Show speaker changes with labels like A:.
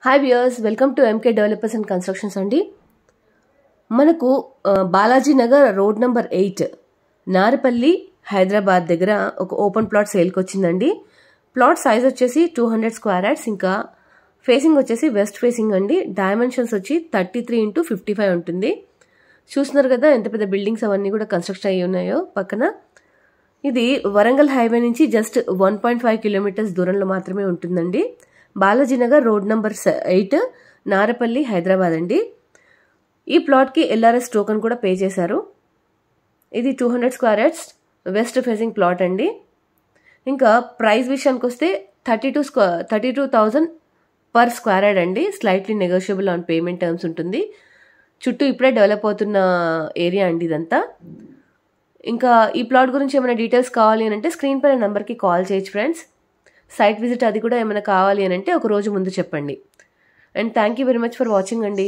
A: Hi viewers, welcome to MK developers and constructions అండి. మనకు Balaji Nagar road number 8 Narapalli Hyderabad దగ్గర ఒక ఓపెన్ ప్లాట్ సేల్కి వచ్చిందండి. ప్లాట్ సైజ్ వచ్చేసి 200 స్క్వేర్ యార్డ్స్, ఇంకా ఫేసింగ్ వచ్చేసి వెస్ట్ ఫేసింగ్ అండి. డైమెన్షన్స్ వచ్చి 33x55 ఉంటుంది. చూస్తున్నారు కదా ఎంత పెద్ద బిల్డింగ్స్ అవన్నీ కూడా కన్స్ట్రక్షన్ అయ్యి ఉన్నాయో పక్కన. ఇది వరంగల్ హైవే నుంచి జస్ట్ 1.5 కిలోమీటర్స్ దూరంలో మాత్రమే ఉంటుందండి. బాలాజీ నగర్ రోడ్ నెంబర్ 8 నారపల్లి హైదరాబాద్ అండి. ఈ ప్లాట్కి ఎల్ఆర్ఎస్ టోకన్ కూడా పే చేశారు. ఇది 200 square yards west facing plot అండి. ఇంకా ప్రైస్ విషయానికి వస్తే 32,000 పర్ స్క్వేర్ యార్డ్ అండి. Slightly negotiable on payment terms ఉంటుంది. చుట్టూ ఇప్పుడే డెవలప్ అవుతున్న ఏరియా అండి ఇదంతా. ఇంకా ఈ ప్లాట్ గురించి ఏమైనా డీటెయిల్స్ కావాలి అని అంటే స్క్రీన్ పైన నెంబర్కి కాల్ చేయొచ్చు ఫ్రెండ్స్. సైట్ విజిట్ అది కూడా ఏమైనా కావాలి అని అంటే ఒక రోజు ముందు చెప్పండి. And thank you very much for watching అండి.